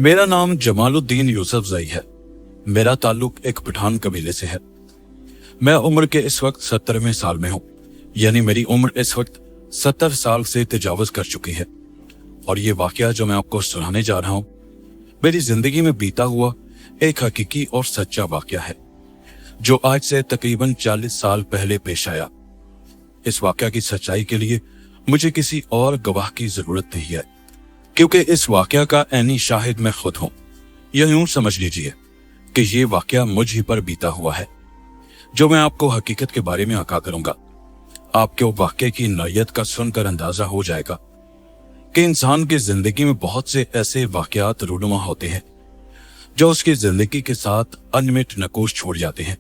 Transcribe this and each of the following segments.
मेरा नाम जमालुद्दीन यूसुफजई है। मेरा ताल्लुक एक पठान कबीले से है। मैं उम्र के इस वक्त 70वें साल में हूँ, यानी मेरी उम्र इस वक्त 70 साल से तजावज कर चुकी है। और ये वाकया जो मैं आपको सुनाने जा रहा हूँ, मेरी जिंदगी में बीता हुआ एक हकीकी और सच्चा वाकया है, जो आज से तकरीबन 40 साल पहले पेश आया। इस वाकया की सच्चाई के लिए मुझे किसी और गवाह की जरूरत नहीं है, क्योंकि इस वाकया का ऐनी शाहिद मैं खुद हूं। यह यूं समझ लीजिए कि ये वाकया मुझ ही पर बीता हुआ है। जो मैं आपको हकीकत के बारे में आगाह करूंगा, आपको वाकये की नौयत का सुनकर अंदाजा हो जाएगा कि इंसान की जिंदगी में बहुत से ऐसे वाकयात रूनुमा होते हैं जो उसकी जिंदगी के साथ अनमिट नकूश छोड़ जाते हैं।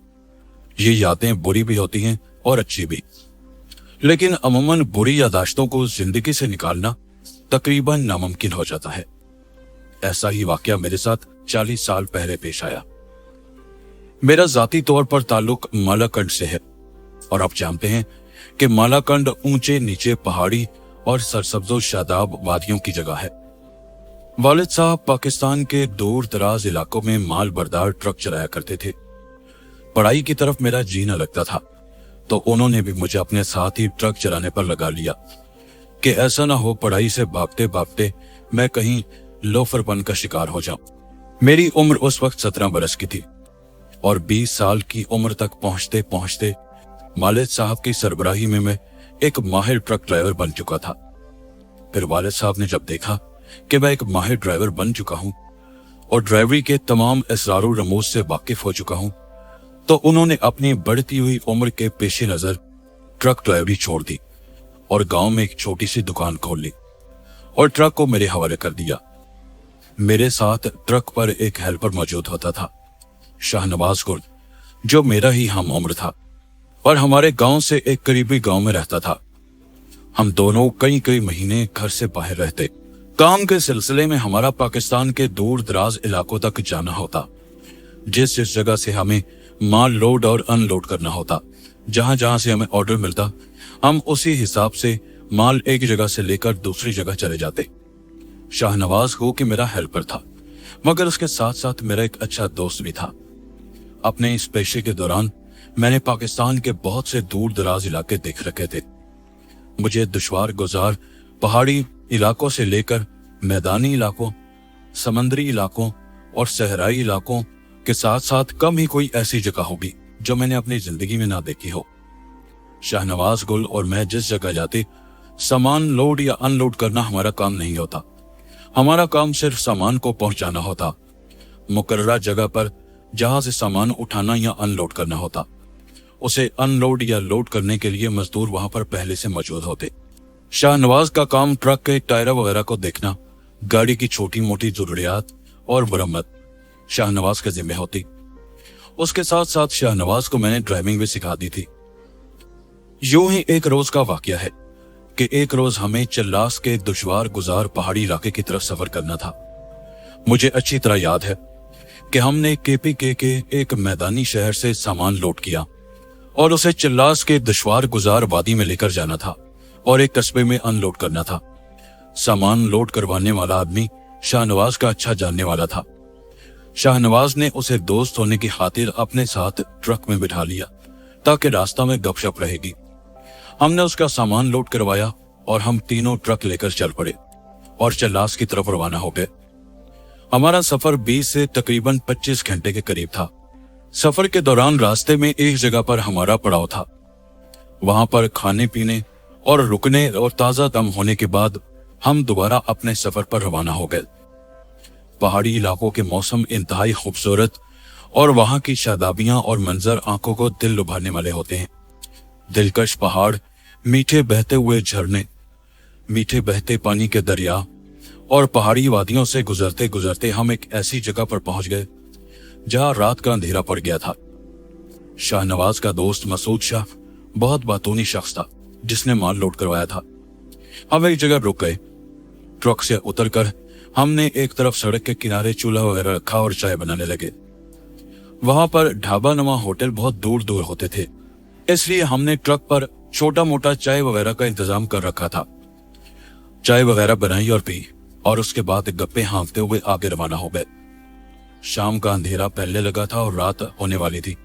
ये यादें बुरी भी होती हैं और अच्छी भी, लेकिन अमूमन बुरी यादाश्तों को जिंदगी से निकालना तकरीबन नामुमकिन हो जाता है। ऐसा ही वाकया मेरे साथ 40 साल पहले पेश आया। मेरा जाती तौर पर ताल्लुक मालाकंड से है, और आप जानते हैं कि मालाकंड ऊंचे नीचे पहाड़ी और सरसब्जो शादाब वादियों की जगह है। वालिद साहब पाकिस्तान के दूर दराज इलाकों में माल बरदार ट्रक चलाया करते थे। पढ़ाई की तरफ मेरा जी न लगता था, तो उन्होंने भी मुझे अपने साथ ही ट्रक चलाने पर लगा लिया कि ऐसा ना हो पढ़ाई से भागते भागते मैं कहीं लोफरपन का शिकार हो जाऊं। मेरी उम्र उस वक्त 17 बरस की थी, और 20 साल की उम्र तक पहुंचते पहुंचते वालिद साहब की सरबराही में मैं एक माहिर ट्रक ड्राइवर बन चुका था। फिर वालिद साहब ने जब देखा कि मैं एक माहिर ड्राइवर बन चुका हूं और ड्राइवरी के तमाम असरार रमूज से वाकिफ हो चुका हूं, तो उन्होंने अपनी बढ़ती हुई उम्र के पेश नजर ट्रक ड्राइवरी छोड़ दी और गांव में एक छोटी सी दुकान खोल ली और ट्रक को मेरे हवाले कर दिया। मेरे साथ ट्रक पर एक हेल्पर मौजूद होता था, शाहनवाज गुल, जो मेरा ही हम उम्र था और हमारे गांव से एक करीबी गांव में रहता था। हम दोनों कई कई महीने घर से बाहर रहते। काम के सिलसिले में हमारा पाकिस्तान के दूर दराज इलाकों तक जाना होता। जिस जिस जगह से हमें माल लोड और अनलोड करना होता, जहां जहां से हमें ऑर्डर मिलता, हम उसी हिसाब से माल एक जगह से लेकर दूसरी जगह चले जाते। शाहनवाज हो कि मेरा हेल्पर था, मगर उसके साथ साथ मेरा एक अच्छा दोस्त भी था। अपने इस पेशे के दौरान मैंने पाकिस्तान के बहुत से दूर दराज इलाके देख रखे थे। मुझे दुश्वार गुजार पहाड़ी इलाकों से लेकर मैदानी इलाकों, समंदरी इलाकों और सहराई इलाकों के साथ साथ कम ही कोई ऐसी जगह होगी जो मैंने अपनी जिंदगी में ना देखी हो। शाहनवाज गुल और मैं जिस जगह जाते, सामान लोड या अनलोड करना हमारा काम नहीं होता। हमारा काम सिर्फ सामान को पहुंचाना होता, मुकर्ररा जगह पर जहां से सामान उठाना या अनलोड करना होता। उसे अनलोड या लोड करने के लिए मजदूर वहां पर पहले से मौजूद होते। शाहनवाज का काम ट्रक के टायर वगैरह को देखना, गाड़ी की छोटी मोटी जरूरियात और मरम्मत शाहनवाज के जिम्मे होती। उसके साथ साथ शाहनवाज को मैंने ड्राइविंग भी सिखा दी थी। यूं ही एक रोज का वाकया है कि एक रोज हमें चल्लास के दुश्वार गुजार पहाड़ी इलाके की तरफ सफर करना था। मुझे अच्छी तरह याद है कि हमने केपीके के एक मैदानी शहर से सामान लोड किया और उसे चल्लास के दुश्वार गुजार वादी में लेकर जाना था और एक कस्बे में अनलोड करना था। सामान लोड करवाने वाला आदमी शाहनवाज का अच्छा जानने वाला था। शाहनवाज ने उसे दोस्त होने की खातिर अपने साथ ट्रक में बिठा लिया ताकि रास्ता में गपशप रहेगी। हमने उसका सामान लोड करवाया और हम तीनों ट्रक लेकर चल पड़े और चल्लास की तरफ रवाना हो गए। हमारा सफर 20 से तकरीबन 25 घंटे के करीब था। सफर के दौरान रास्ते में एक जगह पर हमारा पड़ाव था। वहां पर खाने पीने और रुकने और ताजा दम होने के बाद हम दोबारा अपने सफर पर रवाना हो गए। पहाड़ी इलाकों के मौसम इंतहाई खूबसूरत और वहां की शादाबियां और मंजर आंखों को दिल लुभाने वाले होते हैं। दिलकश पहाड़, मीठे बहते हुए झरने, मीठे बहते पानी के दरिया और पहाड़ी वादियों से गुजरते गुजरते हम एक ऐसी जगह पर पहुंच गए जहां रात का अंधेरा पड़ गया था। शाहनवाज का दोस्त मसूद शाह बहुत बातूनी शख्स था जिसने माल लोड करवाया था। हम एक जगह रुक गए। ट्रक से उतरकर हमने एक तरफ सड़क के किनारे चूल्हा वगैरह रखा और चाय बनाने लगे। वहां पर ढाबा नुमा होटल बहुत दूर दूर होते थे, इसलिए हमने ट्रक पर छोटा मोटा चाय वगैरह का इंतजाम कर रखा था। चाय वगैरह बनाई और पी और उसके बाद गप्पे हाँकते हुए आगे रवाना हो गए। शाम का अंधेरा पहले लगा था और रात होने वाली थी।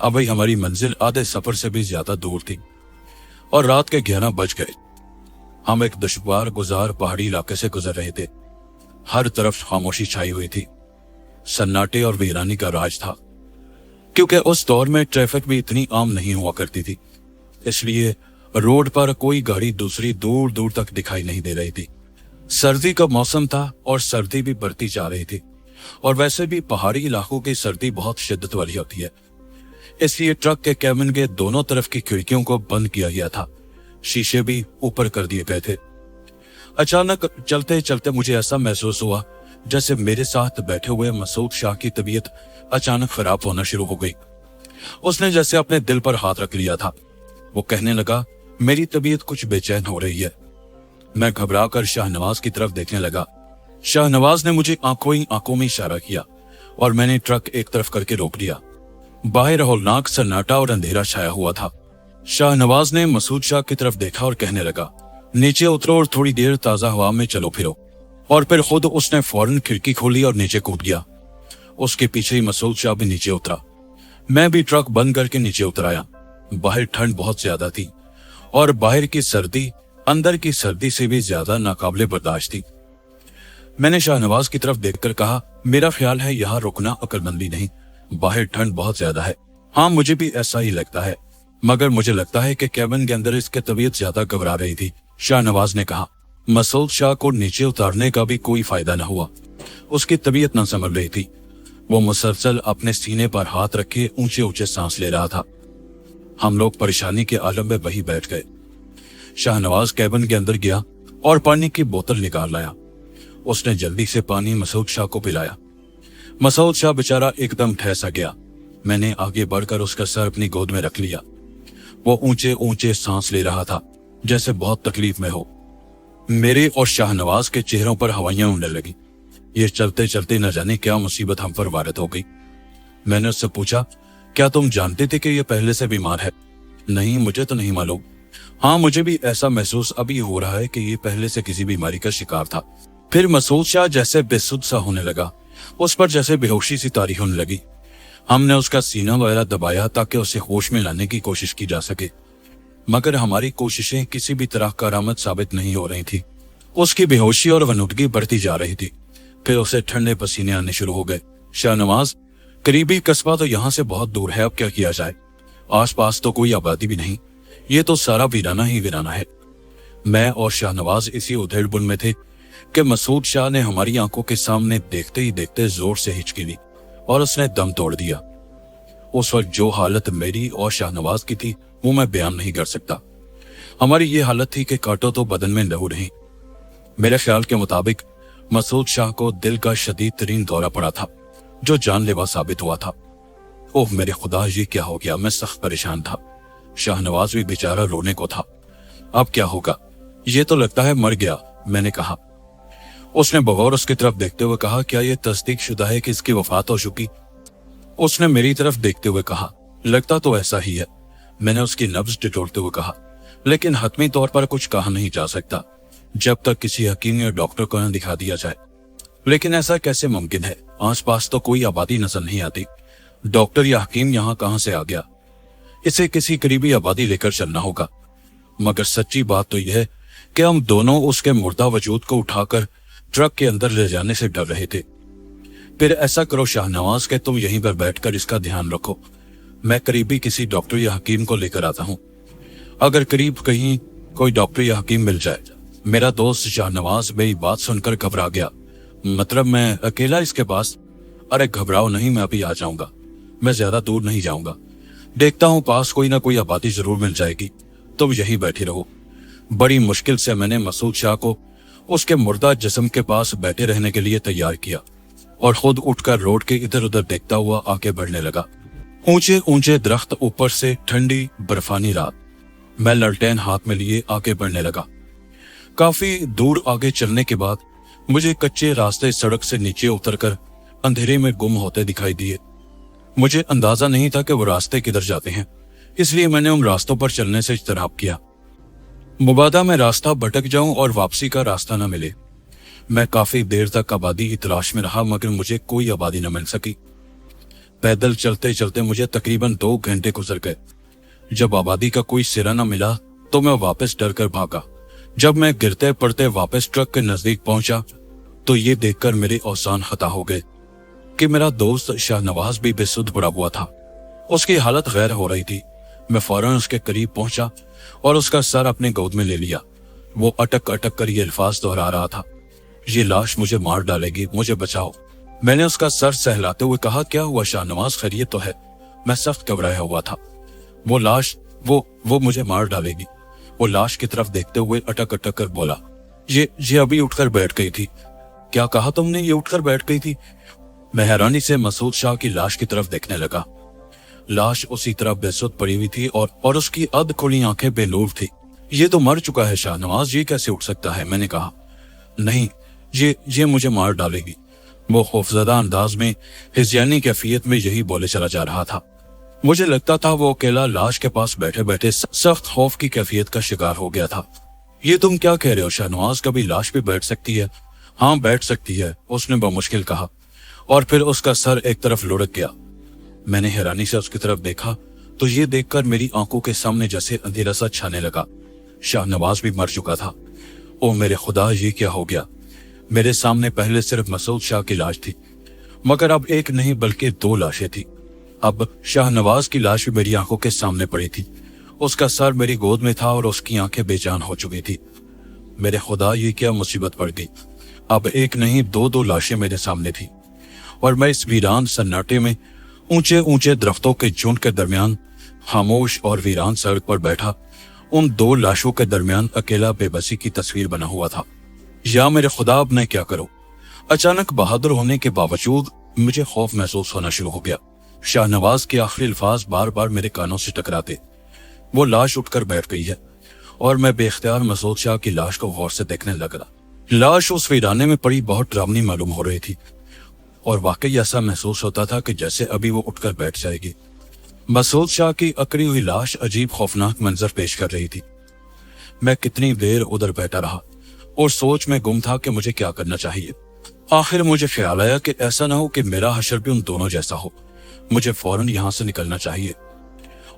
अभी हमारी मंजिल आधे सफर से भी ज्यादा दूर थी और रात के 11 बज गए। हम एक दुश्वार गुजार पहाड़ी इलाके से गुजर रहे थे। हर तरफ खामोशी छाई हुई थी, सन्नाटे और वीरानी का राज था, क्योंकि उस दौर में ट्रैफिक भी इतनी आम नहीं हुआ करती थी, इसलिए रोड पर कोई गाड़ी दूसरी दूर दूर तक दिखाई नहीं दे रही थी। सर्दी का मौसम था और सर्दी भी बढ़ती जा रही थी, और वैसे भी पहाड़ी इलाकों की सर्दी बहुत शिद्दत वाली होती है, इसलिए ट्रक के कैबिन के दोनों तरफ की खिड़कियों को बंद किया गया था, शीशे भी ऊपर कर दिए गए थे। अचानक चलते चलते मुझे ऐसा महसूस हुआ जैसे मेरे साथ बैठे हुए मसूद शाह की तबीयत अचानक खराब होना शुरू हो गई। उसने जैसे अपने दिल पर हाथ रख लिया था। वो कहने लगा, मेरी तबीयत कुछ बेचैन हो रही है। मैं घबरा कर शाहनवाज की तरफ देखने लगा। शाहनवाज ने मुझे आंखों ही आंखों में इशारा किया और मैंने ट्रक एक तरफ करके रोक दिया। बाहर होलनाक सन्नाटा और अंधेरा छाया हुआ था। शाहनवाज ने मसूद शाह की तरफ देखा और कहने लगा, नीचे उतरो और थोड़ी देर ताजा हवा में चलो फिरो। और फिर खुद उसने फौरन खिड़की खोली और नीचे कूद गया। उसके पीछे ही मसूद शाह भी नीचे उतरा। मैं भी ट्रक बंद करके नीचे उतर आया। बाहर ठंड बहुत ज्यादा थी और बाहर की सर्दी अंदर की सर्दी से भी ज्यादा नाकाबिले बर्दाश्त थी। मैंने शाहनवाज की तरफ देखकर कहा, मेरा ख्याल है यहाँ रुकना अक्लमंदी नहीं, बाहर ठंड बहुत ज्यादा है। हाँ, मुझे भी ऐसा ही लगता है, मगर मुझे लगता है कि कैबिन के अंदर इसकी तबीयत ज्यादा घबरा रही थी, शाहनवाज ने कहा। मसूद शाह को नीचे उतारने का भी कोई फायदा न हुआ। उसकी तबीयत न संभल रही थी। वो मुसलसल अपने सीने पर हाथ रखे ऊंचे ऊंचे सांस ले रहा था। हम लोग परेशानी के आलम में वहीं बैठ गए। शाहनवाज कैबिन के अंदर गया और पानी की बोतल निकाल लाया। उसने जल्दी से पानी मसूद शाह को पिलाया। मसूद शाह बेचारा एकदम ठहसा गया। मैंने आगे बढ़कर उसका सर अपनी गोद में रख लिया। वो ऊंचे ऊंचे सांस ले रहा था, जैसे बहुत तकलीफ में हो। मेरे और शाहनवाज के चेहरों पर हवाइयां उड़ने लगी। ये चलते चलते न जाने क्या मुसीबत हम पर वारिद हो गई। मैंने उससे पूछा, क्या तुम जानते थे कि ये पहले से बीमार है? नहीं, मुझे तो नहीं मालूम। हाँ, मुझे भी ऐसा महसूस अभी हो रहा है कि ये पहले से किसी बीमारी का शिकार था। फिर मसूद शाह जैसे बेसुध सा होने लगा। उस पर जैसे बेहोशी सी तारी होने लगी। हमने उसका सीना वगैरह दबाया ताकि उसे होश में लाने की कोशिश की जा सके, मगर हमारी कोशिशें किसी भी तरह कारामद साबित नहीं हो रही थी। उसकी बेहोशी और वनुदगी बढ़ती जा रही थी। फिर उसे ठंडे पसीने आने शुरू हो गए। शाहनवाज, करीबी कस्बा तो यहाँ से बहुत दूर है, अब क्या किया जाए? आसपास तो कोई आबादी भी नहीं, ये तो सारा वीराना ही वीराना है। मैं और शाहनवाज इसी उधेड़बुन में थे कि मसूद शाह ने हमारी आंखों के सामने देखते ही देखते जोर से हिचकी ली और उसने दम तोड़ दिया। उस वक्त जो हालत मेरी और शाहनवाज की थी वो मैं बयान नहीं कर सकता। हमारी ये हालत थी कि कांटों तो बदन में लहू नहीं। मेरे ख्याल के मुताबिक मसूद शाह को दिल का शदीद तरीन दौरा पड़ा था, जो जानलेवा साबित हुआ था। ओह मेरे खुदा, ये क्या हो गया? मैं सख्त परेशान था। शाहनवाज भी बेचारा रोने को था। अब क्या होगा? ये तो लगता है मर गया, मैंने कहा। उसने बगौर उसकी तरफ देखते हुए कहा, क्या यह तस्दीक शुदा है कि इसकी वफात हो चुकी? उसने मेरी तरफ देखते हुए कहा, लगता तो ऐसा ही है। मैंने उसकी नब्ज टिटोलते हुए कहा, लेकिन हतमी तौर पर कुछ कहा नहीं जा सकता जब तक किसी हकीम या डॉक्टर को न दिखा दिया जाए। लेकिन ऐसा कैसे मुमकिन है? आसपास तो कोई आबादी नजर नहीं आती। डॉक्टर या हकीम यहाँ कहाँ से आ गया? इसे किसी करीबी आबादी लेकर चलना होगा। मगर सच्ची बात तो यह है कि हम दोनों उसके मुर्दा वजूद को उठाकर ट्रक के अंदर ले जाने से डर रहे थे। फिर ऐसा करो शाहनवाज के तुम यहीं पर बैठकर इसका ध्यान रखो, मैं करीबी किसी डॉक्टर या हकीम को लेकर आता हूँ। अगर करीब कहीं कोई डॉक्टर या हकीम मिल जाए। मेरा दोस्त शाहनवाज मेरी बात सुनकर घबरा गया। मतलब मैं अकेला इसके पास? अरे घबराओ नहीं, मैं अभी आ जाऊंगा। मैं ज्यादा दूर नहीं जाऊंगा। देखता हूँ पास कोई ना कोई आबादी जरूर मिल जाएगी, तुम यहीं बैठे रहो। बड़ी मुश्किल से मैंने मसूद शाह को उसके मुर्दा जिस्म के पास बैठे रहने के लिए तैयार किया और खुद उठकर रोड के इधर उधर देखता हुआ आगे बढ़ने लगा। ऊंचे ऊंचे दरख्त, ऊपर से ठंडी बर्फानी रात। मैं ललटेन हाथ में लिए आगे बढ़ने लगा। काफी दूर आगे चलने के बाद मुझे कच्चे रास्ते सड़क से नीचे उतरकर अंधेरे में गुम होते दिखाई दिए। मुझे अंदाजा नहीं था कि वो रास्ते किधर जाते हैं, इसलिए मैंने उन रास्तों पर चलने से इज्तनाब किया। मुबादा में रास्ता भटक जाऊं और वापसी का रास्ता न मिले। میں کافی دیر تک آبادی کی تلاش میں رہا مگر مجھے کوئی آبادی نہ مل سکی۔ پیدل چلتے چلتے مجھے تقریباً 2 گھنٹے گزر گئے۔ جب آبادی کا کوئی سرا نہ ملا تو میں واپس ڈر کر بھاگا۔ جب میں گرتے پڑتے واپس ٹرک کے نزدیک پہنچا تو یہ دیکھ کر میرے اوزان خطا ہو گئے کہ میرا دوست شاہ نواز بھی بے سدھ پڑا ہوا تھا۔ اس کی حالت غیر ہو رہی تھی۔ میں فوراً اس کے قریب پہنچا اور اس کا سر اپنے گود میں لے لیا۔ وہ اٹک اٹک کر یہ الفاظ دہرا رہا تھا، یہ لاش مجھے مار ڈالے گی، مجھے بچاؤ۔ میں نے اس کا سر سہلاتے ہوئے کہا، کیا ہوا شاہ نواز، خیریت تو ہے؟ میں سخت گھبرایا ہوا تھا۔ وہ لاش وہ مجھے مار ڈالے گی۔ وہ لاش کی طرف دیکھتے ہوئے اٹک اٹک کر بولا، یہ ابھی اٹھ کر بیٹھ گئی تھی۔ کیا کہا تم نے؟ یہ اٹھ کر بیٹھ گئی تھی؟ میں حیرانی سے مسعود شاہ کی لاش کی طرف دیکھنے لگا۔ لاش اسی طرح بے سدھ پڑی ہوئی تھی اور اس کی ادھ کھلی آنکھیں بے نور تھی۔ یہ تو مر چکا ہے شاہ نواز، یہ کیسے اٹھ سکتا ہے؟ میں نے کہا۔ نہیں، یہ مجھے مار ڈالے گی۔ وہ خوفزدہ انداز میں ہذیانی کیفیت میں یہی بولے چلا جا رہا تھا۔ مجھے لگتا تھا وہ اکیلا لاش کے پاس بیٹھے بیٹھے سخت خوف کی کیفیت کا شکار ہو گیا تھا۔ یہ تم کیا کہہ رہے ہو شاہ نواز، کبھی لاش بھی بیٹھ سکتی ہے؟ ہاں بیٹھ سکتی ہے، اس نے بمشکل کہا، اور پھر اس کا سر ایک طرف لڑک گیا۔ میں نے حیرانی سے اس کی طرف دیکھا تو یہ دیکھ کر میری آنکھوں کے سامنے جیسے اندھیرا سا چھانے لگا۔ شاہ نواز بھی مر چکا تھا۔ او میرے خدا، یہ کیا ہو گیا؟ میرے سامنے پہلے صرف مسعود شاہ کی لاش تھی، مگر اب ایک نہیں بلکہ 2 لاشیں تھی۔ اب شاہ نواز کی لاش بھی میری آنکھوں کے سامنے پڑی تھی۔ اس کا سر میری گود میں تھا اور اس کی آنکھیں بے جان ہو چکی تھی۔ میرے خدا، یہ کیا مصیبت پڑ گئی؟ اب ایک نہیں 2 لاشیں میرے سامنے تھی، اور میں اس ویران سناٹے میں اونچے اونچے درختوں کے جھنڈ کے درمیان خاموش اور ویران سڑک پر بیٹھا ان 2 لاشوں کے درمیان اکیلا بے بسی کی تصویر بنا ہوا تھا۔ یا میرے خدا، اب میں کیا کروں؟ اچانک بہادر ہونے کے باوجود مجھے خوف محسوس ہونا شروع ہو گیا۔ شاہ نواز کے آخری الفاظ بار بار میرے کانوں سے ٹکراتے۔ وہ لاش اٹھ کر بیٹھ گئی ہے، اور میں بے اختیار مسعود شاہ کی لاش کو غور سے دیکھنے لگ رہا۔ لاش اس ویرانے میں پڑی بہت ڈراؤنی معلوم ہو رہی تھی، اور واقعی ایسا محسوس ہوتا تھا کہ جیسے ابھی وہ اٹھ کر بیٹھ جائے گی۔ مسعود شاہ کی اکڑی ہوئی لاش عجیب خوفناک منظر پیش کر رہی تھی۔ میں کتنی دیر ادھر بیٹھا رہا اور سوچ میں گم تھا کہ مجھے کیا کرنا چاہیے۔ آخر مجھے خیال آیا کہ ایسا نہ ہو کہ میرا حشر بھی ان دونوں جیسا ہو۔ مجھے فوراً یہاں سے نکلنا چاہیے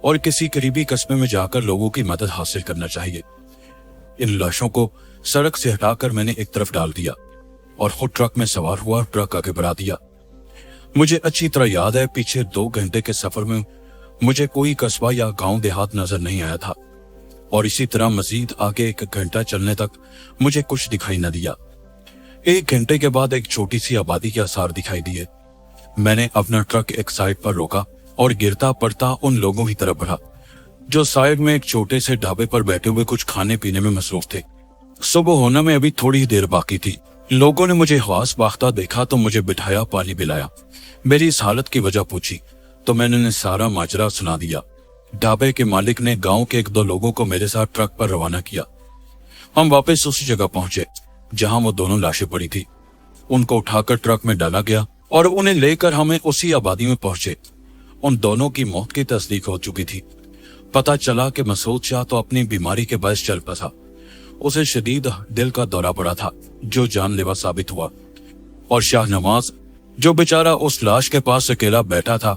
اور کسی قریبی قصبے میں جا کر لوگوں کی مدد حاصل کرنا چاہیے۔ ان لاشوں کو سڑک سے ہٹا کر میں نے ایک طرف ڈال دیا اور خود ٹرک میں سوار ہوا، ٹرک آگے بڑھا دیا۔ مجھے اچھی طرح یاد ہے، پیچھے 2 گھنٹے کے سفر میں مجھے کوئی قصبہ یا گاؤں دیہات نظر نہیں آیا تھا، اور اسی طرح مزید آگے 1 گھنٹہ چلنے تک مجھے کچھ دکھائی نہ دیا۔ 1 گھنٹے کے بعد ایک چھوٹی سی آبادی کے آثار دکھائی دیے۔ میں نے اپنا ٹرک ایک سائڈ پر روکا اور گرتا پڑتا ان لوگوں کی طرف بڑھا جو سائڈ میں ایک چھوٹے سے ڈھابے پر بیٹھے ہوئے کچھ کھانے پینے میں مصروف تھے۔ صبح ہونے میں ابھی تھوڑی دیر باقی تھی۔ لوگوں نے مجھے حواس باختہ دیکھا تو مجھے بٹھایا، پانی پلایا، میری اس حالت کی وجہ پوچھی تو میں نے سارا ماجرا سنا دیا۔ ڈھابے کے مالک نے گاؤں کے 1-2 لوگوں کو میرے ساتھ ٹرک پر روانہ کیا۔ ہم واپس اسی جگہ پہنچے جہاں وہ دونوں لاشیں پڑی تھی۔ ان کو اٹھا کر ٹرک میں ڈالا گیا اور انہیں لے کر ہمیں اسی آبادی میں پہنچے۔ ان دونوں کی موت کی تصدیق ہو چکی تھی۔ پتہ چلا کہ مسعود شاہ تو اپنی بیماری کے باعث چل پسا۔ اسے شدید دل کا دورہ پڑا تھا جو جان لیوا ثابت ہوا، اور شاہ نواز جو بیچارہ اس لاش کے پاس اکیلا بیٹھا تھا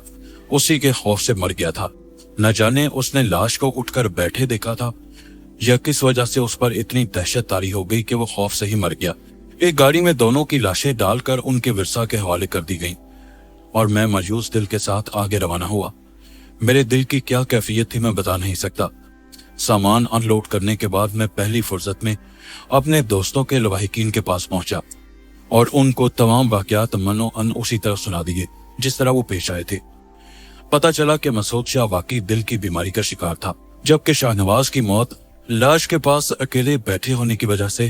اسی کے خوف سے مر گیا تھا۔ نہ جانے اس نے لاش کو اٹھ کر بیٹھے دیکھا تھا یا کس وجہ سے اس پر اتنی دہشت طاری ہو گئی کہ وہ خوف سے ہی مر گیا۔ ایک گاڑی میں دونوں کی لاشیں ڈال کر ان کے ورثاء کے حوالے کر دی گئیں، اور میں مایوس دل کے ساتھ آگے روانہ ہوا۔ میرے دل کی کیا کیفیت تھی میں بتا نہیں سکتا۔ سامان ان لوڈ کرنے کے بعد میں پہلی فرصت میں اپنے دوستوں کے لواحقین کے پاس پہنچا اور ان کو تمام واقعات منو ان اسی طرح سنا دیے جس طرح وہ پیش آئے تھے۔ پتہ چلا کہ مسعود شاہ واقعی دل کی بیماری کا شکار تھا، جبکہ شاہ نواز کی موت لاش کے پاس اکیلے بیٹھے ہونے کی وجہ سے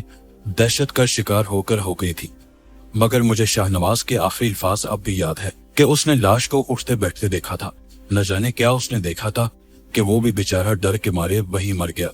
دہشت کا شکار ہو کر ہو گئی تھی۔ مگر مجھے شاہ نواز کے آخری الفاظ اب بھی یاد ہے کہ اس نے لاش کو اٹھتے بیٹھتے دیکھا تھا۔ نہ جانے کیا اس نے دیکھا تھا کہ وہ بھی بیچارہ ڈر کے مارے وہی مر گیا۔